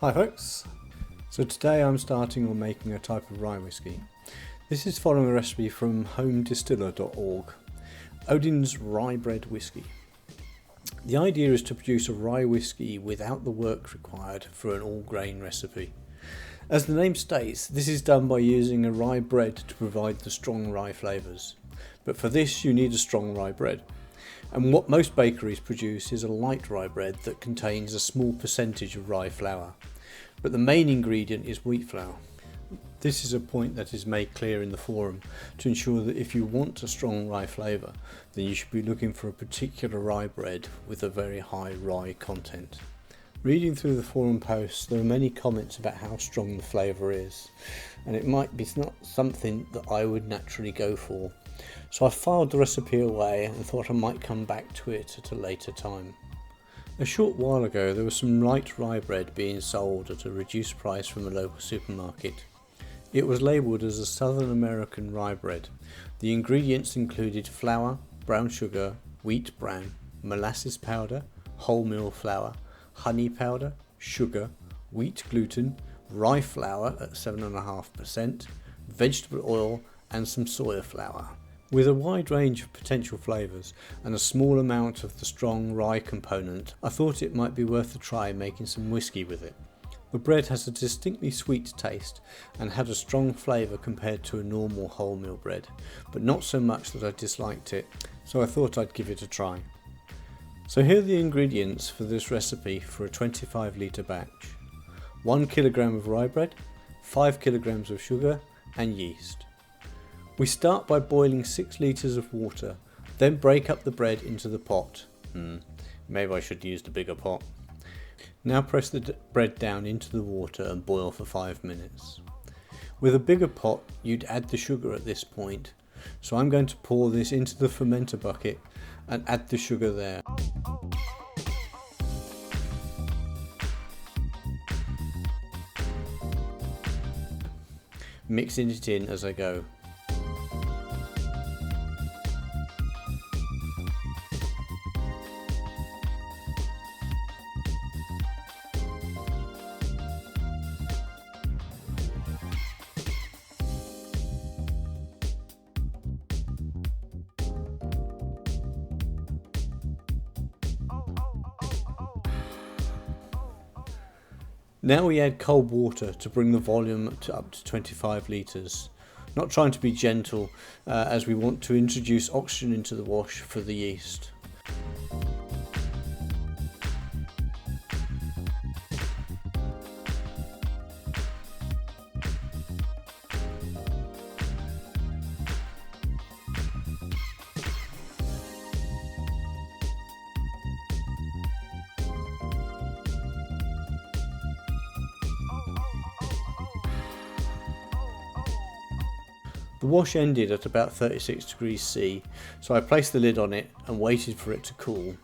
Hi folks, so today I'm starting on making a type of rye whiskey. This is following a recipe from homedistiller.org, Odin's Rye Bread Whiskey. The idea is to produce a rye whiskey without the work required for an all-grain recipe. As the name states, this is done by using a rye bread to provide the strong rye flavours. But for this you need a strong rye bread. And what most bakeries produce is a light rye bread that contains a small percentage of rye flour. But the main ingredient is wheat flour. This is a point that is made clear in the forum to ensure that if you want a strong rye flavour, then you should be looking for a particular rye bread with a very high rye content. Reading through the forum posts, there are many comments about how strong the flavour is, and it might be not something that I would naturally go for. So I filed the recipe away and thought I might come back to it at a later time. A short while ago there was some light rye bread being sold at a reduced price from a local supermarket. It was labelled as a Southern American rye bread. The ingredients included flour, brown sugar, wheat bran, molasses powder, wholemeal flour, honey powder, sugar, wheat gluten, rye flour at 7.5%, vegetable oil and some soya flour. With a wide range of potential flavours and a small amount of the strong rye component, I thought it might be worth a try making some whiskey with it. The bread has a distinctly sweet taste and had a strong flavour compared to a normal wholemeal bread, but not so much that I disliked it, so I thought I'd give it a try. So here are the ingredients for this recipe for a 25 litre batch. 1 kilogram of rye bread, 5 kilograms of sugar and yeast. We start by boiling 6 litres of water, then break up the bread into the pot. Maybe I should use the bigger pot. Now press the bread down into the water and boil for 5 minutes. With a bigger pot you'd add the sugar at this point, so I'm going to pour this into the fermenter bucket and add the sugar there. Mixing it in as I go. Now we add cold water to bring the volume up to 25 litres. Not trying to be gentle as we want to introduce oxygen into the wash for the yeast. The wash ended at about 36 degrees C, so I placed the lid on it and waited for it to cool.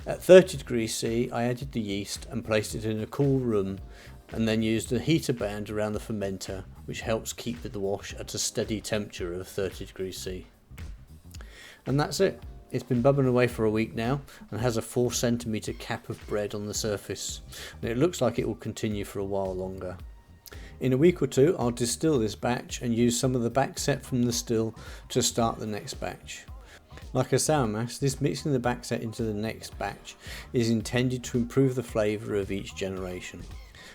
At 30 degrees C I added the yeast and placed it in a cool room and then used a heater band around the fermenter, which helps keep the wash at a steady temperature of 30 degrees C. And that's it. It's been bubbling away for a week now and has a 4 centimetre cap of bread on the surface, and it looks like it will continue for a while longer. In a week or two I'll distill this batch and use some of the back set from the still to start the next batch. Like a sour mash, this mixing the back set into the next batch is intended to improve the flavour of each generation.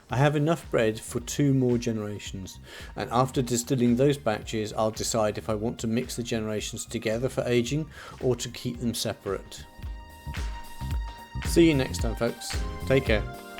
I have enough bread for 2 more generations, and after distilling those batches I'll decide if I want to mix the generations together for aging or to keep them separate. See you next time folks, take care.